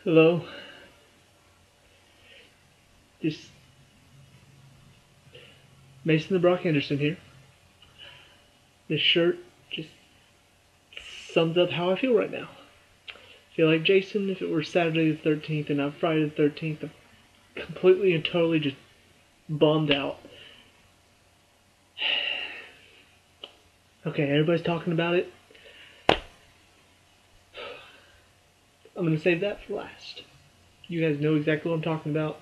Hello, this Mason the Brock Henderson here. This shirt just sums up how I feel right now. I feel like Jason if it were Saturday the 13th and not Friday the 13th. I'm completely and totally just bummed out. Okay, everybody's talking about it. I'm going to save that for last. You guys know exactly what I'm talking about.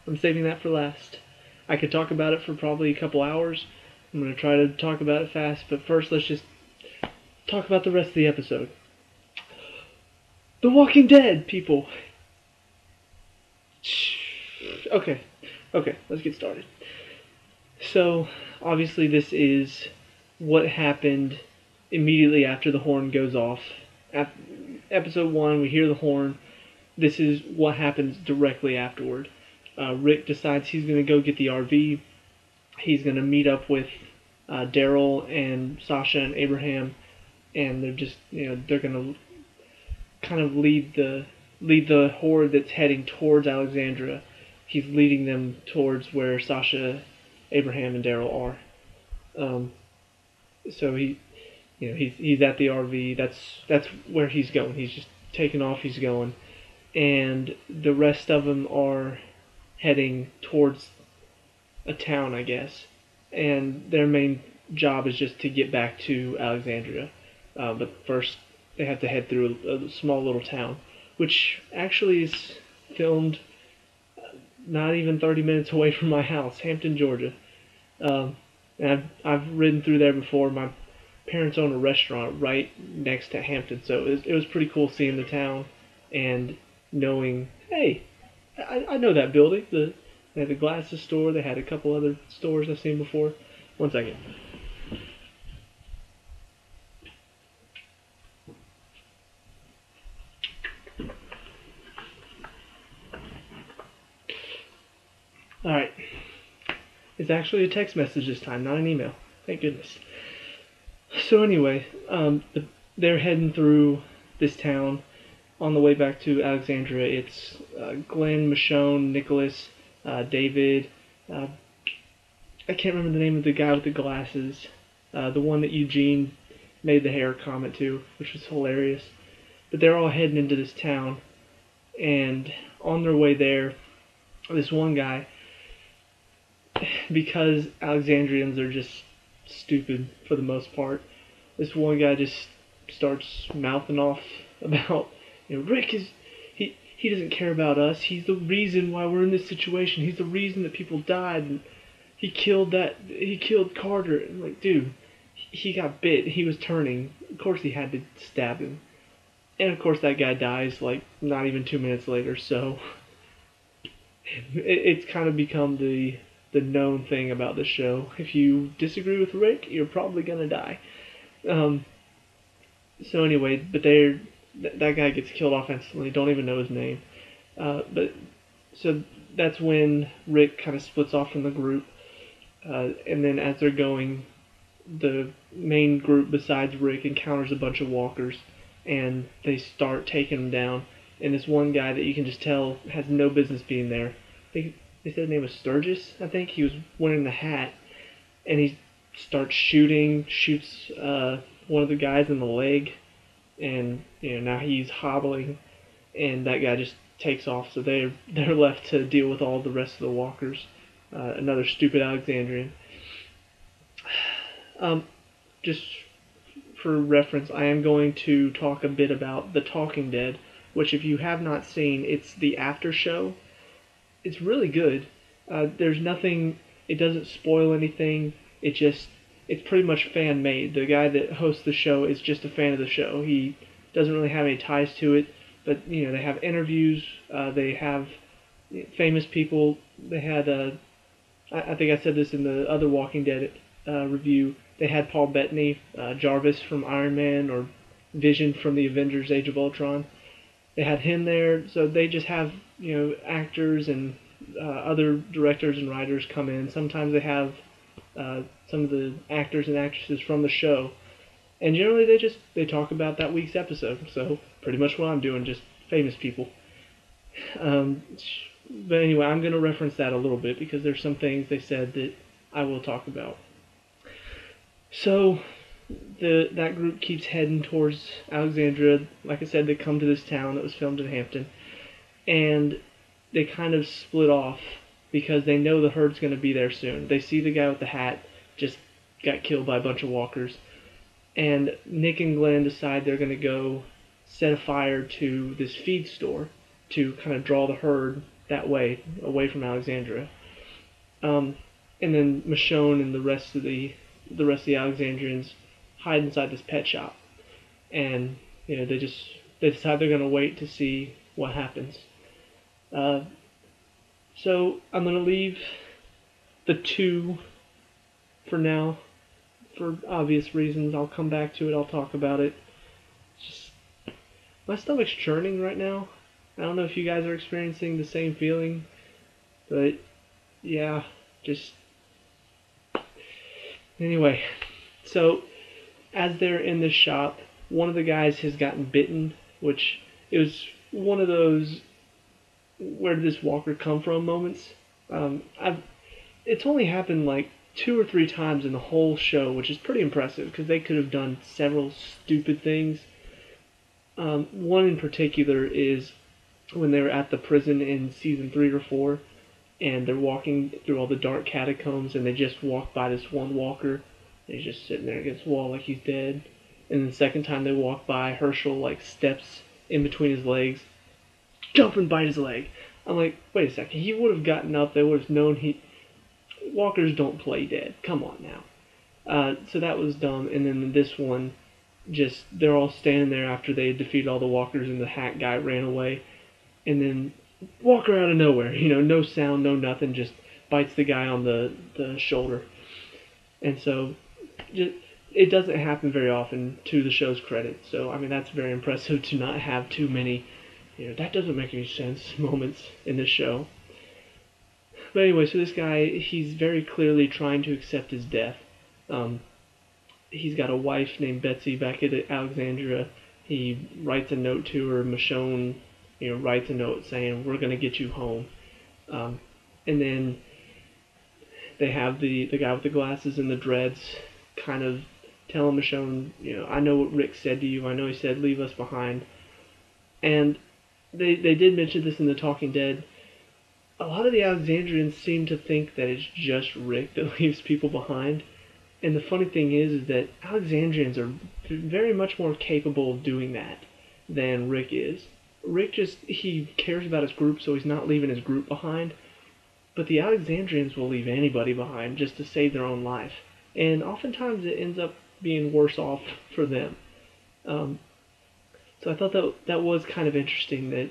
I'm saving that for last. I could talk about it for probably a couple hours. I'm going to try to talk about it fast, but first let's just talk about the rest of the episode. The Walking Dead, people. Okay, let's get started. So, obviously this is what happened immediately after the horn goes off. Episode 1, we hear the horn. This is what happens directly afterward. Rick decides he's going to go get the RV. He's going to meet up with Daryl and Sasha and Abraham, and they're just, they're going to kind of lead the horde that's heading towards Alexandria. He's leading them towards where Sasha, Abraham, and Daryl are. So he's at the RV. That's where he's going. He's just taking off. He's going, and the rest of them are heading towards a town, I guess. And their main job is just to get back to Alexandria. But first, they have to head through a small little town, which actually is filmed not even 30 minutes away from my house, Hampton, Georgia. And I've ridden through there before. My parents own a restaurant right next to Hampton, so it was pretty cool seeing the town and knowing, hey, I know that building. They had the glasses store. They had a couple other stores I've seen before. One second. Alright. It's actually a text message this time, not an email. Thank goodness. So anyway, they're heading through this town. On the way back to Alexandria, it's Glenn, Michonne, Nicholas, David. I can't remember the name of the guy with the glasses. The one that Eugene made the hair comment to, which was hilarious. But they're all heading into this town, and on their way there, this one guy, because Alexandrians are just stupid for the most part, this one guy just starts mouthing off about, Rick is, he doesn't care about us. He's the reason why we're in this situation. He's the reason that people died. And he killed Carter. And like, dude, he got bit. He was turning. Of course he had to stab him. And of course that guy dies like not even 2 minutes later. So it's kind of become the known thing about the show. If you disagree with Rick, you're probably gonna die. So anyway, but that guy gets killed off instantly. Don't even know his name. But so that's when Rick kind of splits off from the group, and then as they're going, the main group besides Rick encounters a bunch of walkers, and they start taking them down. And this one guy that you can just tell has no business being there. I think they said his name was Sturgis. I think he was wearing the hat, and he shoots one of the guys in the leg, and now he's hobbling, and that guy just takes off. So they're left to deal with all the rest of the walkers. Another stupid Alexandrian. Just for reference, I am going to talk a bit about The Talking Dead, which if you have not seen, it's the after show. It's really good. There's nothing. It doesn't spoil anything. It's pretty much fan made. The guy that hosts the show is just a fan of the show. He doesn't really have any ties to it, but they have interviews. They have famous people. They had I think I said this in the other Walking Dead review. They had Paul Bettany, Jarvis from Iron Man, or Vision from the Avengers: Age of Ultron. They had him there, so they just have actors and other directors and writers come in. Sometimes they have some of the actors and actresses from the show, and generally they talk about that week's episode. So pretty much what I'm doing, just famous people. Um, but anyway, I'm going to reference that a little bit because there's some things they said that I will talk about. So that group keeps heading towards Alexandria. Like I said, they come to this town that was filmed in Hampton, and they kind of split off because they know the herd's going to be there soon. They see the guy with the hat just got killed by a bunch of walkers, and Nick and Glenn decide they're going to go set a fire to this feed store to kind of draw the herd that way, away from Alexandria. Um, and then Michonne and the rest of the Alexandrians hide inside this pet shop, and they decide they're going to wait to see what happens. Uh, so I'm going to leave the two for now, for obvious reasons. I'll come back to it. I'll talk about it. Just my stomach's churning right now. I don't know if you guys are experiencing the same feeling, but yeah, just anyway. So as they're in this shop, one of the guys has gotten bitten, which it was one of those where did this walker come from moments. It's only happened like 2 or 3 times in the whole show, which is pretty impressive because they could have done several stupid things. One in particular is when they were at the prison in season 3 or 4, and they're walking through all the dark catacombs, and they just walk by this one walker. And he's just sitting there against the wall like he's dead. And the second time they walk by, Herschel like steps in between his legs, jump and bite his leg. I'm like, wait a second. He would have gotten up. They would have known walkers don't play dead. Come on now. So that was dumb. And then this one, just they're all standing there after they had defeated all the walkers, and the hat guy ran away. And then Walker out of nowhere, no sound, no nothing, just bites the guy on the shoulder. And so it doesn't happen very often, to the show's credit. So, I mean, that's very impressive to not have too many, that doesn't make any sense moments in this show. But anyway, so this guy, he's very clearly trying to accept his death. He's got a wife named Betsy back at Alexandria. He writes a note to her. Michonne, writes a note saying, "We're going to get you home." And then they have the guy with the glasses and the dreads kind of telling Michonne, "I know what Rick said to you. I know he said, leave us behind." And they did mention this in The Talking Dead. A lot of the Alexandrians seem to think that it's just Rick that leaves people behind. And the funny thing is that Alexandrians are very much more capable of doing that than Rick is. Rick he cares about his group, so he's not leaving his group behind. But the Alexandrians will leave anybody behind just to save their own life. And oftentimes it ends up being worse off for them. So I thought that was kind of interesting that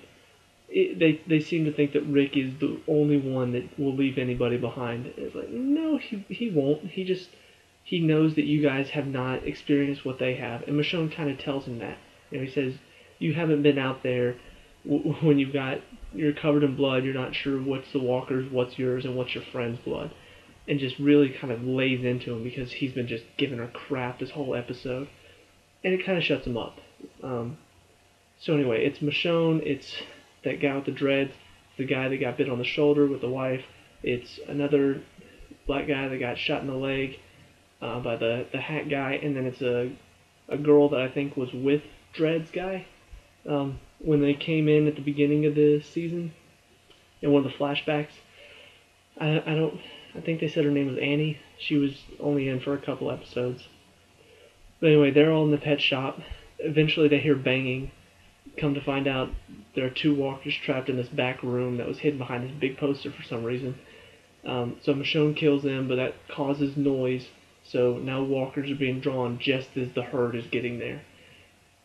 they seem to think that Rick is the only one that will leave anybody behind. It's like, no, he won't. He knows that you guys have not experienced what they have. And Michonne kind of tells him that. He says, you haven't been out there when you're covered in blood, you're not sure what's the walker's, what's yours, and what's your friend's blood. And just really kind of lays into him because he's been just giving her crap this whole episode. And it kind of shuts him up. So anyway, it's Michonne, it's that guy with the dreads, the guy that got bit on the shoulder with the wife, it's another black guy that got shot in the leg by the hat guy, and then it's a girl that I think was with Dreads guy when they came in at the beginning of the season in one of the flashbacks. I think they said her name was Annie. She was only in for a couple episodes. But anyway, they're all in the pet shop. Eventually they hear banging. Come to find out there are 2 walkers trapped in this back room that was hidden behind this big poster for some reason. So Michonne kills them, but that causes noise. So now walkers are being drawn just as the herd is getting there.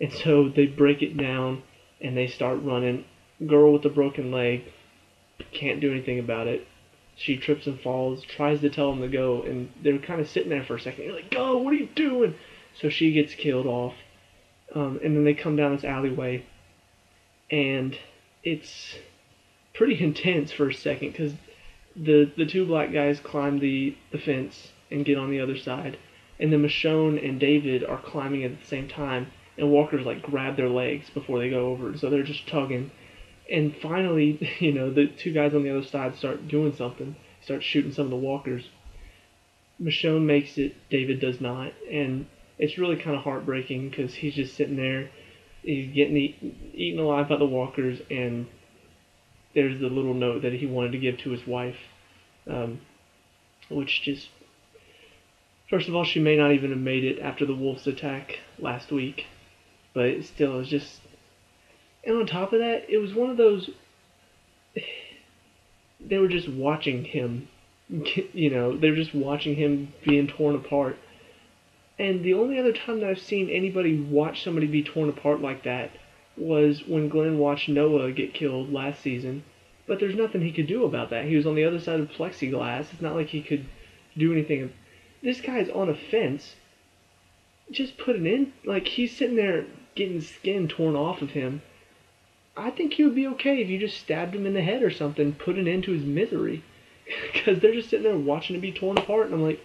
And so they break it down and they start running. Girl with the broken leg can't do anything about it. She trips and falls, tries to tell them to go, and they're kind of sitting there for a second. You're like, go, what are you doing? So she gets killed off. And then they come down this alleyway, and it's pretty intense for a second because the 2 black guys climb the fence and get on the other side, and then Michonne and David are climbing at the same time, and walkers like grab their legs before they go over, so they're just tugging. And finally, the two guys on the other side start doing something, start shooting some of the walkers. Michonne makes it, David does not, and it's really kind of heartbreaking because he's just sitting there, he's getting eaten alive by the walkers, and there's the little note that he wanted to give to his wife, which just, first of all, she may not even have made it after the wolves attack last week, but it still is just, and on top of that, it was one of those, they were just watching him, they were just watching him being torn apart. And the only other time that I've seen anybody watch somebody be torn apart like that was when Glenn watched Noah get killed last season. But there's nothing he could do about that. He was on the other side of plexiglass. It's not like he could do anything. This guy's on a fence. Just put it in. Like, he's sitting there getting skin torn off of him. I think he would be okay if you just stabbed him in the head or something, put an end to his misery. Because they're just sitting there watching him be torn apart, and I'm like,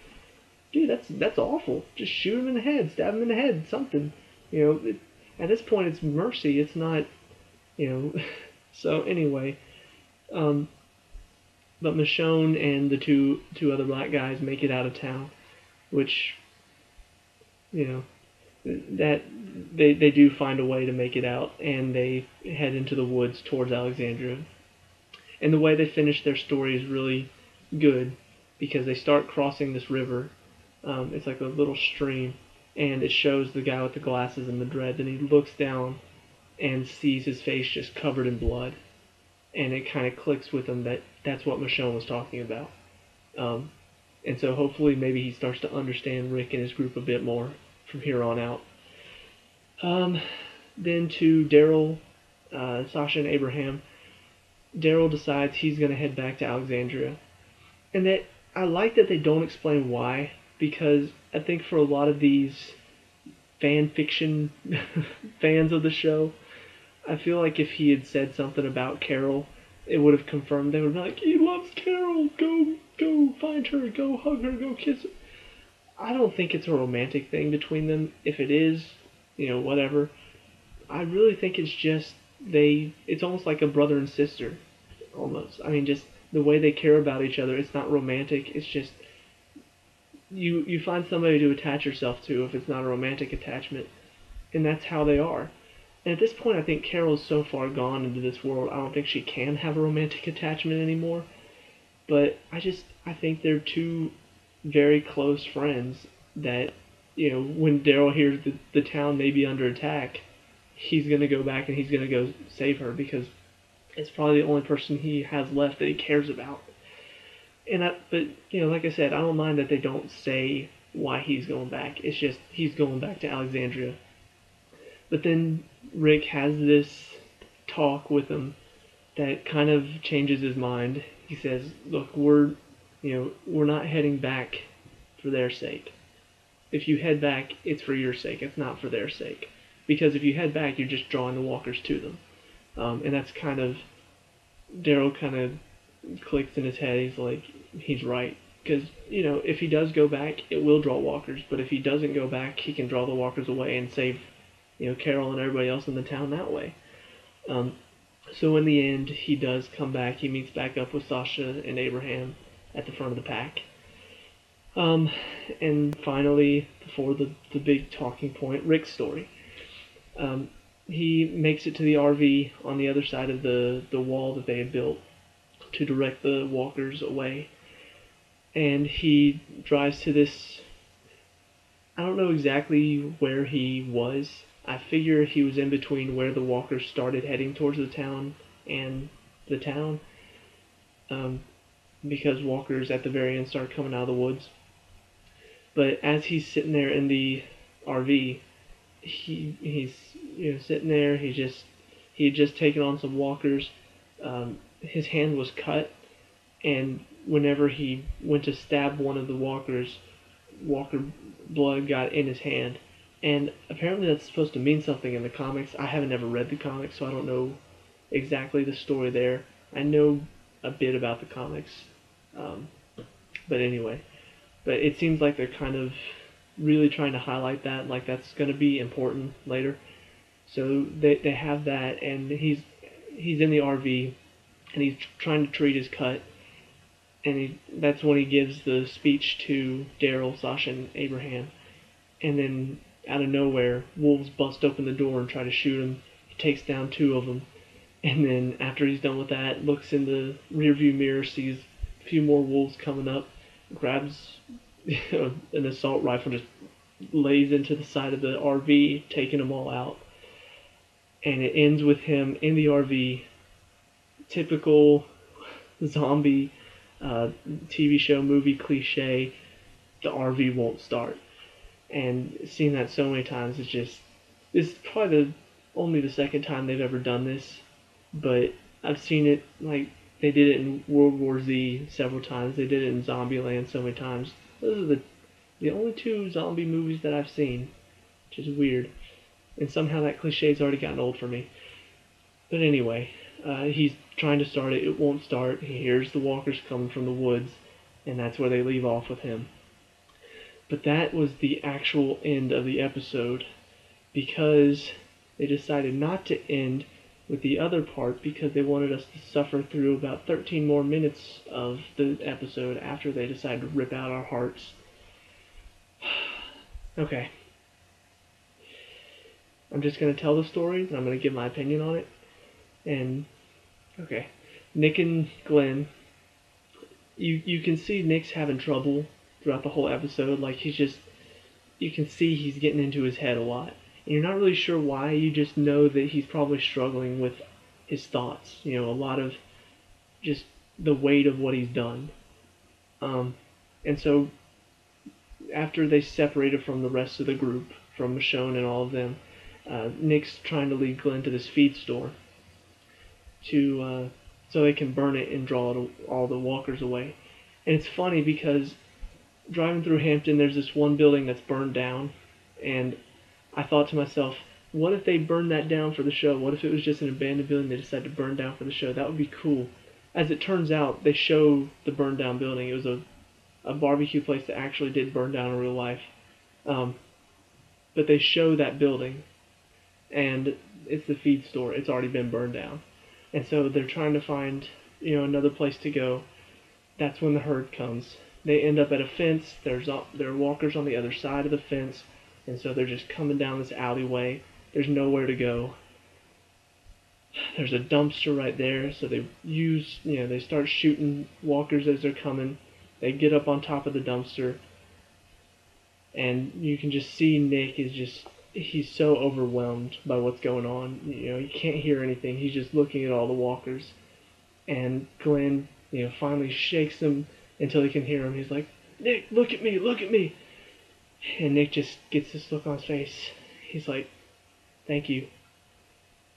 dude, that's awful. Just shoot him in the head, stab him in the head, something. At this point, it's mercy. It's not, So anyway, but Michonne and the two other black guys make it out of town, which, that they do find a way to make it out, and they head into the woods towards Alexandria. And the way they finish their story is really good because they start crossing this river. It's like a little stream, and it shows the guy with the glasses and the dread, and he looks down and sees his face just covered in blood, and it kind of clicks with him that that's what Michonne was talking about. And so hopefully maybe he starts to understand Rick and his group a bit more from here on out. Then to Daryl, Sasha, and Abraham. Daryl decides he's going to head back to Alexandria. And that I like that they don't explain why, because I think for a lot of these fan fiction fans of the show, I feel like if he had said something about Carol, it would have confirmed. They would be like, he loves Carol, go find her, go hug her, go kiss her. I don't think it's a romantic thing between them. If it is, whatever. I really think it's just it's almost like a brother and sister, almost. I mean, just the way they care about each other. It's not romantic. It's just you find somebody to attach yourself to if it's not a romantic attachment, and that's how they are. And at this point, I think Carol's so far gone into this world, I don't think she can have a romantic attachment anymore. But I think they're two very close friends that, when Daryl hears the town may be under attack, he's going to go back and he's going to go save her because it's probably the only person he has left that he cares about. But like I said, I don't mind that they don't say why he's going back. It's just he's going back to Alexandria. But then Rick has this talk with him that kind of changes his mind. He says, "Look, we're not heading back for their sake. If you head back, it's for your sake. It's not for their sake. Because if you head back, you're just drawing the walkers to them." And that's kind of, Daryl kind of clicks in his head. He's like, he's right. Because, if he does go back, it will draw walkers. But if he doesn't go back, he can draw the walkers away and save, Carol and everybody else in the town that way. So in the end, he does come back. He meets back up with Sasha and Abraham at the front of the pack. And finally, before the big talking point, Rick's story. He makes it to the RV on the other side of the wall that they had built to direct the walkers away. And he drives to this, I don't know exactly where he was. I figure he was in between where the walkers started heading towards the town and the town. Because walkers at the very end start coming out of the woods. But as he's sitting there in the RV, he's sitting there. He had just taken on some walkers. His hand was cut, and whenever he went to stab one of the walkers, walker blood got in his hand. And apparently that's supposed to mean something in the comics. I haven't ever read the comics, so I don't know exactly the story there. I know a bit about the comics, but anyway. But it seems like they're kind of really trying to highlight that, that's going to be important later. So they have that, and he's he's in the RV and he's trying to treat his cut, and that's when he gives the speech to Daryl, Sasha, and Abraham. And then out of nowhere, wolves bust open the door and try to shoot him. He takes down 2 of them, and then after he's done with that, looks in the rearview mirror, sees a few more wolves coming up, grabs an assault rifle, just lays into the side of the RV, taking them all out. And it ends with him in the RV, typical zombie TV show movie cliche. The RV won't start, and seeing that so many times is just, this is probably only the second time they've ever done this, but I've seen it, like, they did it in World War Z several times, they did it in Zombieland so many times. Those are the only 2 zombie movies that I've seen, which is weird, and somehow that cliché's already gotten old for me. But anyway, he's trying to start it, it won't start, he hears the walkers coming from the woods, and that's where they leave off with him. But that was the actual end of the episode, because they decided not to end with the other part because they wanted us to suffer through about 13 more minutes of the episode after they decided to rip out our hearts. Okay. I'm just going to tell the story, and I'm going to give my opinion on it. And, okay. Nick and Glenn, you can see Nick's having trouble throughout the whole episode. Like, you can see he's getting into his head a lot. And you're not really sure why, you just know that he's probably struggling with his thoughts. You know, a lot of just the weight of what he's done. And so, after they separated from the rest of the group, from Michonne and all of them, Nick's trying to lead Glenn to this feed store so they can burn it and draw all the walkers away. And it's funny because driving through Hampton, there's this one building that's burned down, and I thought to myself, what if they burned that down for the show? What if it was just an abandoned building they decided to burn down for the show? That would be cool. As it turns out, they show the burned down building. It was a barbecue place that actually did burn down in real life. But they show that building, and it's the feed store. It's already been burned down. And so they're trying to find, another place to go. That's when the herd comes. They end up at a fence. There are walkers on the other side of the fence, and so they're just coming down this alleyway. There's nowhere to go. There's a dumpster right there, so they start shooting walkers as they're coming. They get up on top of the dumpster, and you can just see Nick he's so overwhelmed by what's going on. He can't hear anything. He's just looking at all the walkers. And Glenn, finally shakes him until he can hear him. He's like, Nick, look at me, look at me. And Nick just gets this look on his face. He's like, thank you.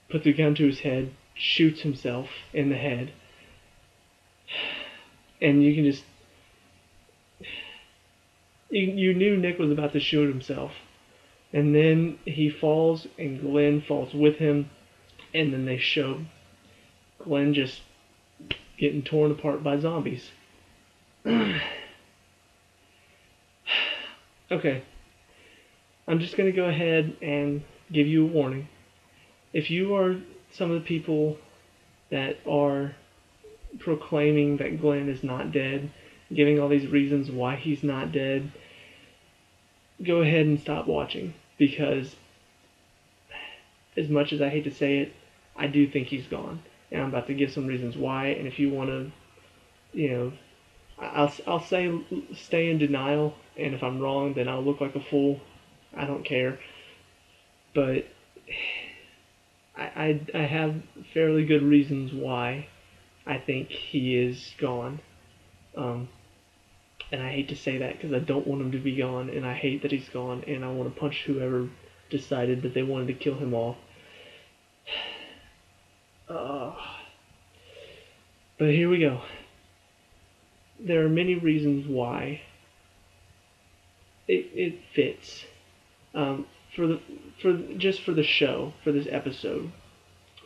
Puts a gun to his head, shoots himself in the head. And you can just... You knew Nick was about to shoot himself. And then he falls, and Glenn falls with him. And then they show Glenn just getting torn apart by zombies. Okay. I'm just going to go ahead and give you a warning. If you are some of the people that are proclaiming that Glenn is not dead, giving all these reasons why he's not dead, go ahead and stop watching, because as much as I hate to say it, I do think he's gone. And I'm about to give some reasons why, and if you want to, I'll say stay in denial, and if I'm wrong, then I'll look like a fool. I don't care. But I have fairly good reasons why I think he is gone. And I hate to say that because I don't want him to be gone, and I hate that he's gone, and I want to punch whoever decided that they wanted to kill him off. But here we go. There are many reasons why it fits. For the show, for this episode.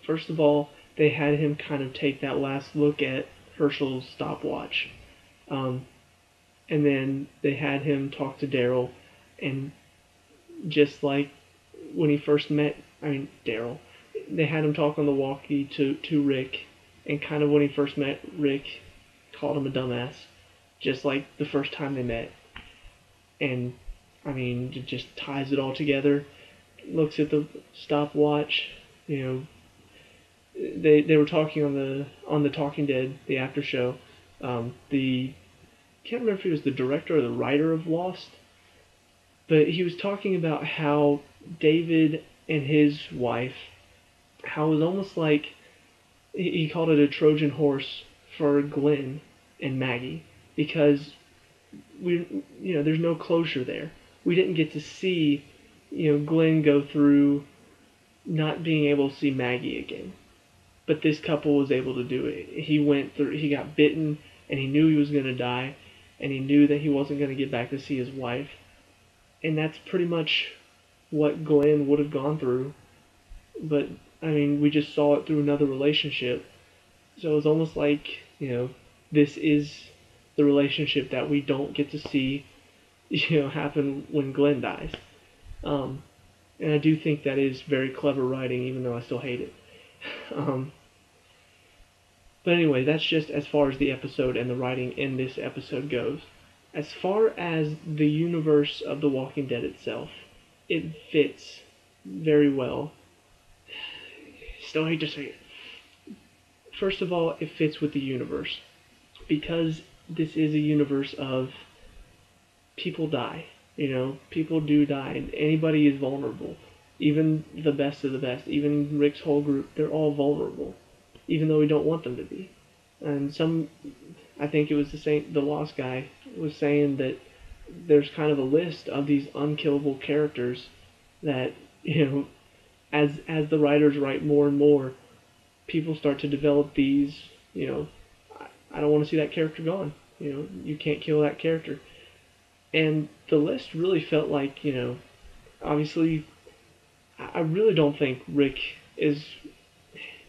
First of all, they had him kind of take that last look at Herschel's stopwatch. And then they had him talk to Daryl, and just like when he first met, Daryl, they had him talk on the walkie to Rick, and kind of when he first met Rick, called him a dumbass, just like the first time they met. And I mean, it just ties it all together. Looks at the stopwatch. You know, they were talking on the Talking Dead, the after show. The can't remember if he was the director or the writer of Lost, but he was talking about how David and his wife, how it was almost like he called it a Trojan horse for Glenn and Maggie, because there's no closure there. We didn't get to see Glenn go through not being able to see Maggie again, but this couple was able to do it. He got bitten, and he knew he was going to die, and he knew that he wasn't going to get back to see his wife, and that's pretty much what Glenn would have gone through. But I mean, we just saw it through another relationship, so it was almost like this is the relationship that we don't get to see happen when Glenn dies. And I do think that is very clever writing, even though I still hate it. But anyway, that's just as far as the episode and the writing in this episode goes. As far as the universe of The Walking Dead itself, it fits very well. Still hate to say it. First of all, it fits with the universe, because this is a universe of people die. People do die, and anybody is vulnerable. Even the best of the best, even Rick's whole group, they're all vulnerable, even though we don't want them to be. And I think it was the Lost guy was saying that there's kind of a list of these unkillable characters that, as the writers write more and more, people start to develop these, I don't want to see that character gone. You can't kill that character. And the list really felt like, obviously, I really don't think Rick is...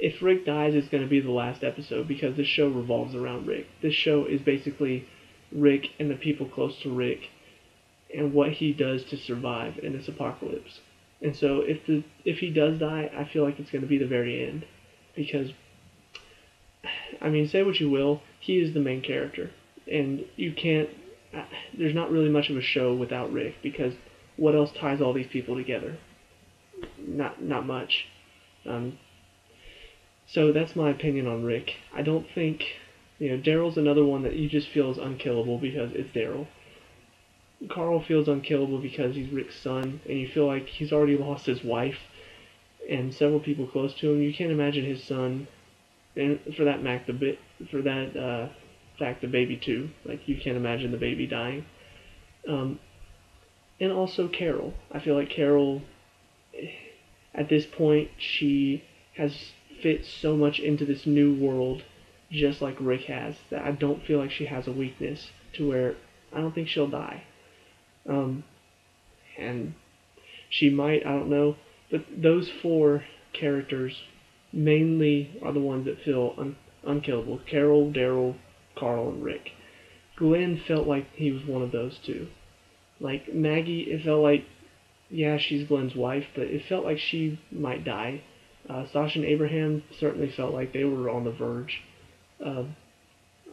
If Rick dies, it's going to be the last episode, because this show revolves around Rick. This show is basically Rick and the people close to Rick and what he does to survive in this apocalypse. And so if he does die, I feel like it's going to be the very end. Because, I mean, say what you will, he is the main character. And you can't... There's not really much of a show without Rick, because what else ties all these people together? Not much. So that's my opinion on Rick. I don't think... Daryl's another one that you just feel is unkillable because it's Daryl. Carl feels unkillable because he's Rick's son, and you feel like he's already lost his wife and several people close to him. You can't imagine his son, and for that fact, the baby too. Like, you can't imagine the baby dying. And also Carol. I feel like Carol, at this point, she has fit so much into this new world, just like Rick has, that I don't feel like she has a weakness to where I don't think she'll die. And she might, I don't know, but those four characters mainly are the ones that feel unkillable. Carol, Daryl, Carl, and Rick. Glenn felt like he was one of those two. Like Maggie, it felt like, yeah, she's Glenn's wife, but it felt like she might die. Sasha and Abraham certainly felt like they were on the verge.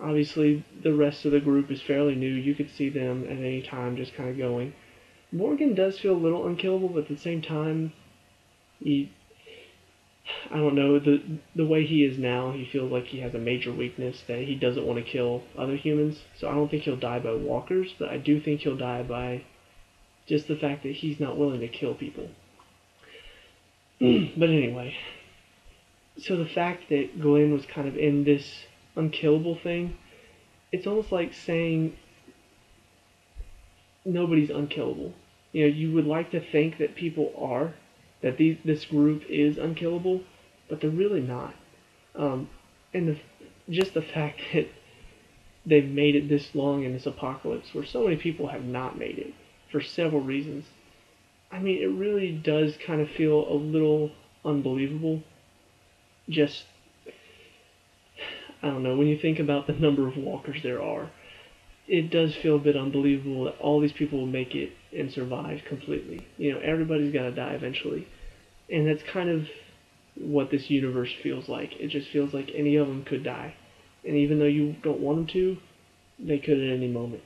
Obviously, the rest of the group is fairly new. You could see them at any time just kind of going. Morgan does feel a little unkillable, but at the same time, I don't know, the way he is now, he feels like he has a major weakness that he doesn't want to kill other humans. So I don't think he'll die by walkers, but I do think he'll die by just the fact that he's not willing to kill people. But anyway, so the fact that Glenn was kind of in this unkillable thing, it's almost like saying nobody's unkillable. You would like to think that people are, that this group is unkillable, but they're really not. And just the fact that they've made it this long in this apocalypse, where so many people have not made it for several reasons, I mean, it really does kind of feel a little unbelievable. Just, I don't know, when you think about the number of walkers there are, it does feel a bit unbelievable that all these people will make it and survive completely. Everybody's got to die eventually. And that's kind of what this universe feels like. It just feels like any of them could die. And even though you don't want them to, they could at any moment.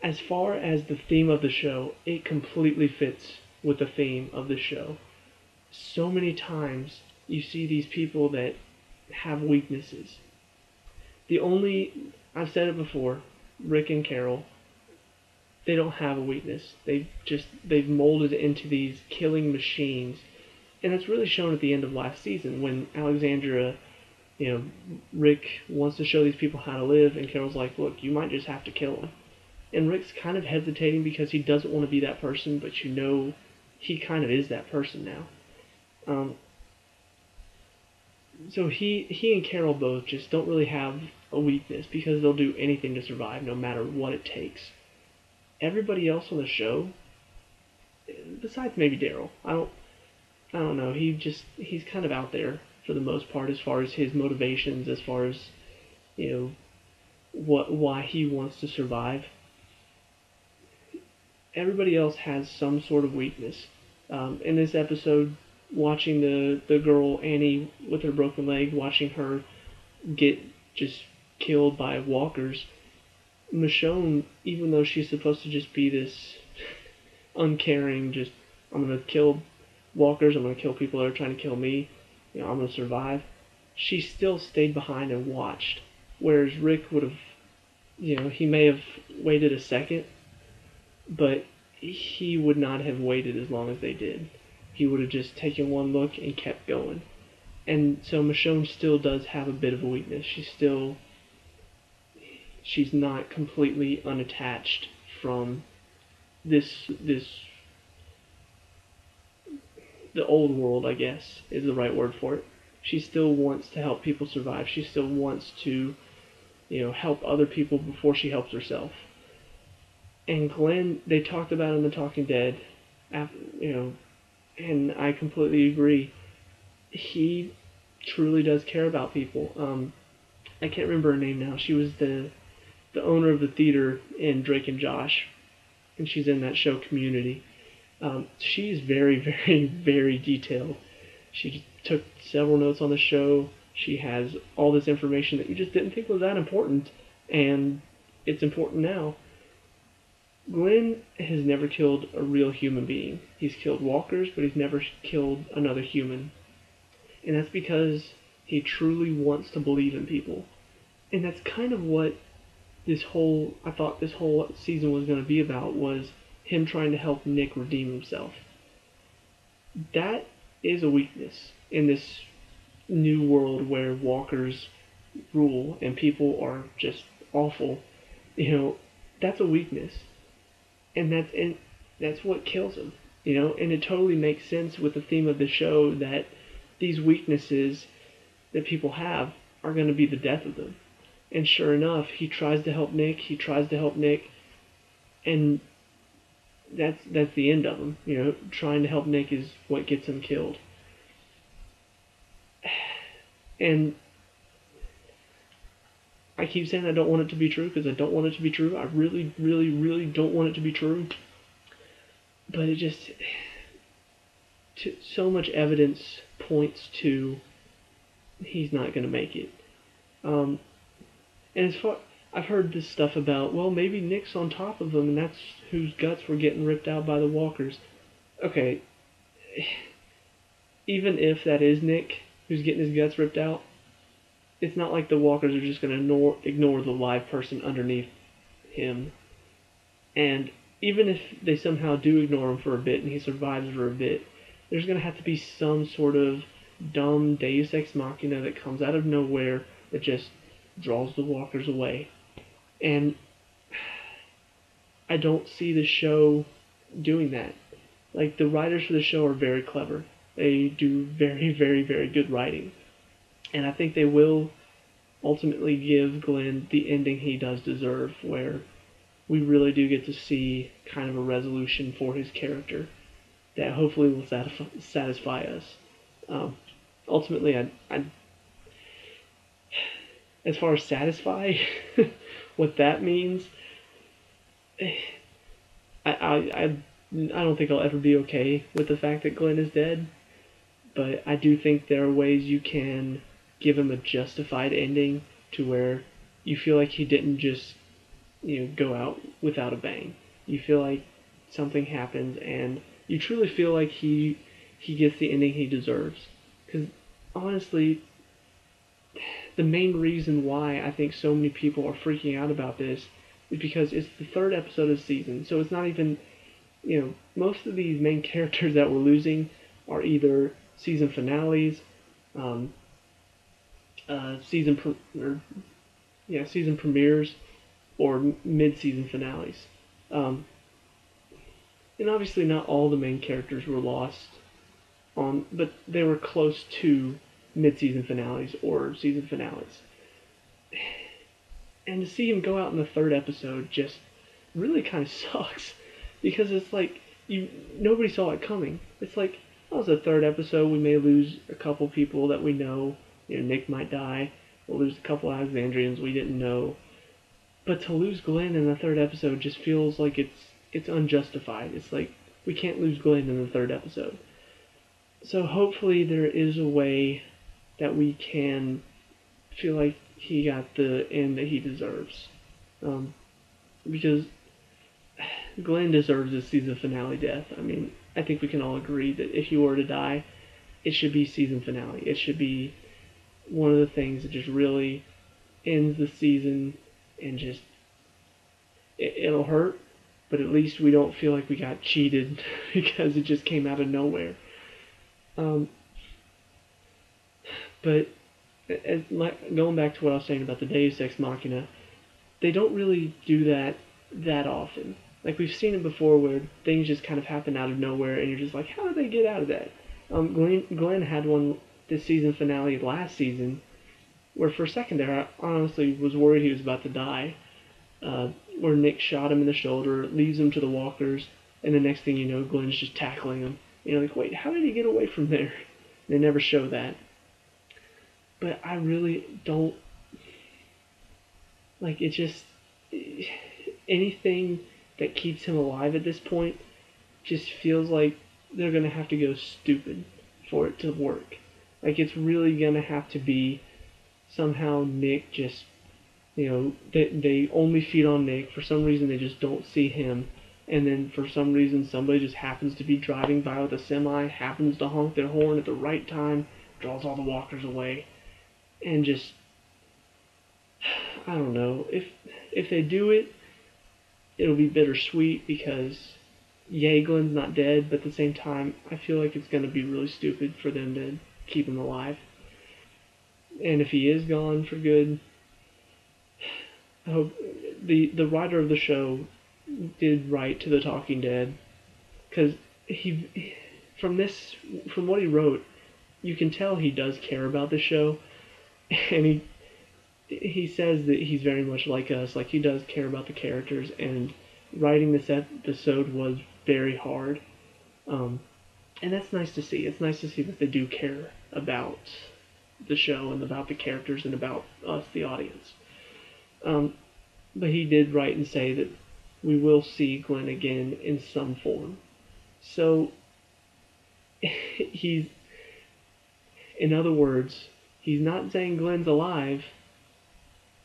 As far as the theme of the show, it completely fits with the theme of the show. So many times you see these people that have weaknesses. I've said it before, Rick and Carol, they don't have a weakness. They've molded into these killing machines. And it's really shown at the end of last season when Alexandria, Rick wants to show these people how to live, and Carol's like, look, you might just have to kill them. And Rick's kind of hesitating because he doesn't want to be that person, but he kind of is that person now. So he and Carol both just don't really have a weakness because they'll do anything to survive no matter what it takes. Everybody else on the show, besides maybe Daryl, I don't know. He's kind of out there for the most part as far as his motivations, as far as why he wants to survive. Everybody else has some sort of weakness. In this episode, watching the girl Annie with her broken leg, watching her get just killed by walkers, Michonne, even though she's supposed to just be this uncaring, just I'm gonna kill walkers, I'm gonna kill people that are trying to kill me, I'm gonna survive, she still stayed behind and watched. Whereas Rick would have, he may have waited a second, but he would not have waited as long as they did. He would have just taken one look and kept going. And so Michonne still does have a bit of a weakness. She's not completely unattached from the old world, I guess, is the right word for it. She still wants to help people survive. She still wants to, help other people before she helps herself. And Glenn, they talked about in The Talking Dead, and I completely agree. He truly does care about people. I can't remember her name now. She was the owner of the theater in Drake and Josh, and she's in that show Community. She's very, very, very detailed. She took several notes on the show. She has all this information that you just didn't think was that important, and it's important now. Glenn has never killed a real human being. He's killed walkers, but he's never killed another human. And that's because he truly wants to believe in people. And that's kind of what I thought this whole season was going to be about, was him trying to help Nick redeem himself. That is a weakness in this new world where walkers rule and people are just awful. That's a weakness. And that's what kills him, and it totally makes sense with the theme of the show that these weaknesses that people have are going to be the death of them. And sure enough, he tries to help Nick, and that's the end of him. Trying to help Nick is what gets him killed. And I keep saying I don't want it to be true because I don't want it to be true. I really, really, really don't want it to be true. But it just, so much evidence points to he's not going to make it. And I've heard this stuff about, well, maybe Nick's on top of him and that's whose guts were getting ripped out by the walkers. Okay, even if that is Nick who's getting his guts ripped out, it's not like the walkers are just going to ignore the live person underneath him. And even if they somehow do ignore him for a bit and he survives for a bit, there's going to have to be some sort of dumb deus ex machina that comes out of nowhere that just draws the walkers away. And I don't see the show doing that. Like, the writers for the show are very clever. They do very, very, very good writing. And I think they will ultimately give Glenn the ending he does deserve, where we really do get to see kind of a resolution for his character that hopefully will satisfy us. Ultimately, I as far as satisfy, what that means, I don't think I'll ever be okay with the fact that Glenn is dead. but I do think there are ways you can give him a justified ending to where you feel like he didn't just, go out without a bang. You feel like something happens, and you truly feel like he gets the ending he deserves. Because honestly, the main reason why I think so many people are freaking out about this is because it's the third episode of the season, so it's not even, most of these main characters that we're losing are either season finales, um, season premieres, or mid-season finales. Um, and obviously, not all the main characters were lost but they were close to mid-season finales or season finales. And to see him go out in the third episode just really kind of sucks because it's like nobody saw it coming. It's like, oh, it's the third episode. We may lose a couple people that we know. Nick might die. We'll lose a couple Alexandrians we didn't know. But to lose Glenn in the third episode just feels like it's unjustified. It's like we can't lose Glenn in the third episode. So hopefully there is a way that we can feel like he got the end that he deserves. Because Glenn deserves a season finale death. I mean, I think we can all agree that if he were to die, it should be season finale. It should be one of the things that just really ends the season and just it'll hurt, but at least we don't feel like we got cheated because it just came out of nowhere. But going back to what I was saying about the Deus Ex Machina, they don't really do that often. Like we've seen it before, where things just kind of happen out of nowhere, and you're just like, how did they get out of that? Glenn had one this season finale last season, where for a second there, I honestly was worried he was about to die. Where Nick shot him in the shoulder, leaves him to the walkers, and the next thing you know, Glenn's just tackling him. Like, wait, how did he get away from there? They never show that. But I really don't like it. Just anything that keeps him alive at this point just feels like they're gonna have to go stupid for it to work. Like it's really gonna have to be somehow Nick just, they only feed on Nick. For some reason, they just don't see him. And then for some reason, somebody just happens to be driving by with a semi, happens to honk their horn at the right time, draws all the walkers away, and just, I don't know. If they do it, it'll be bittersweet because, yay, Glenn's not dead, but at the same time, I feel like it's going to be really stupid for them to keep him alive. And if he is gone for good, I hope the writer of the show did write to the Talking Dead, because from what he wrote, you can tell he does care about the show, and he says that he's very much like us, like he does care about the characters, and writing this episode was very hard, and that's nice to see. It's nice to see that they do care about the show and about the characters and about us, the audience. But he did write and say that we will see Glenn again in some form. So in other words, he's not saying Glenn's alive,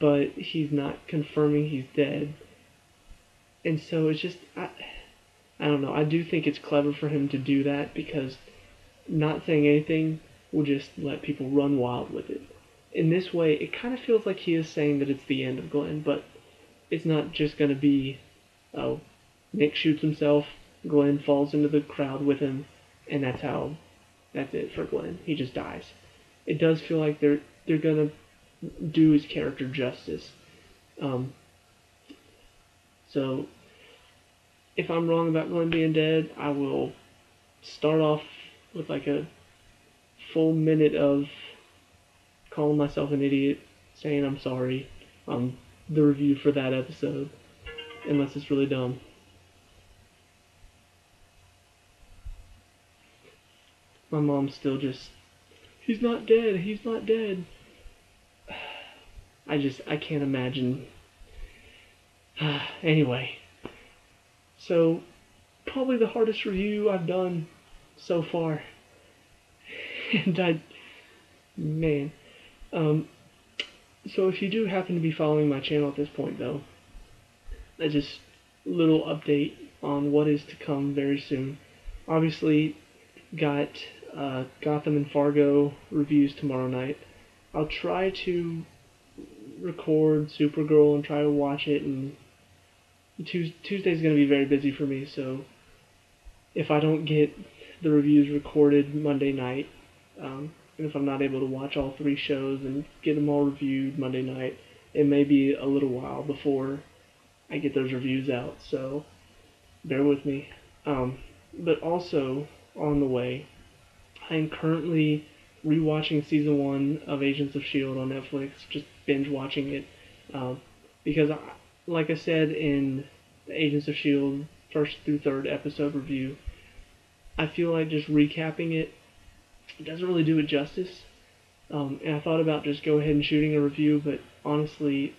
but he's not confirming he's dead. And so it's just, I don't know. I do think it's clever for him to do that because not saying anything will just let people run wild with it. In this way, it kind of feels like he is saying that it's the end of Glenn, but it's not just going to be, oh, Nick shoots himself, Glenn falls into the crowd with him, and that's it for Glenn. He just dies. It does feel like they're going to do his character justice. So, if I'm wrong about Glenn being dead, I will start off with like a full minute of calling myself an idiot, saying I'm sorry on the review for that episode, unless it's really dumb. My mom's still just, he's not dead, he's not dead. I can't imagine. Anyway, so probably the hardest review I've done so far. And man. Um, so if you do happen to be following my channel at this point, though, I just little update on what is to come very soon. Obviously, got Gotham and Fargo reviews tomorrow night. I'll try to record Supergirl and try to watch it, and Tuesday's going to be very busy for me, so if I don't get the reviews recorded Monday night, and if I'm not able to watch all 3 shows and get them all reviewed Monday night, it may be a little while before I get those reviews out, so bear with me. But also, on the way, I am currently rewatching season 1 of Agents of S.H.I.E.L.D. on Netflix, just binge watching it, because, like I said in the Agents of S.H.I.E.L.D. first through third episode review, I feel like just recapping it doesn't really do it justice. And I thought about just go ahead and shooting a review, but honestly,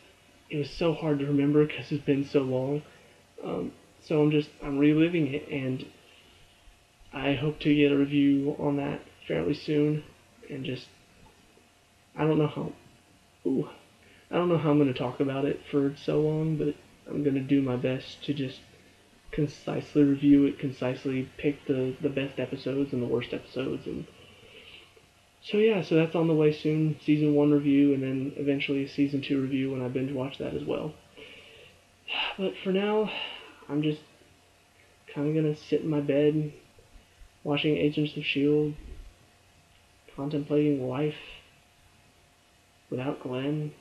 it was so hard to remember because it's been so long. So I'm reliving it, and I hope to get a review on that fairly soon. And just, I don't know how, I don't know how I'm going to talk about it for so long, but I'm going to do my best to just concisely review it, concisely pick the best episodes and the worst episodes, and so yeah, so that's on the way soon. Season 1 review, and then eventually a Season 2 review when I binge watch that as well. But for now, I'm just kind of going to sit in my bed, watching Agents of S.H.I.E.L.D., contemplating life without Glenn.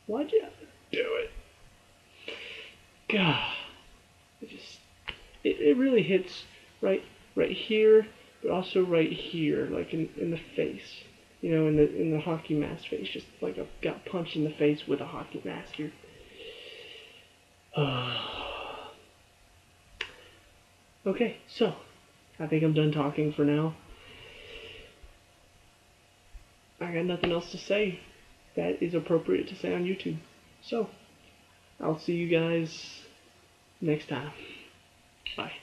Why'd you have to do it? God, it really hits right here, but also right here, like in the face. You know, in the hockey mask face, just like I got punched in the face with a hockey mask here. Okay, so I think I'm done talking for now. I got nothing else to say that is appropriate to say on YouTube. So, I'll see you guys next time. Bye.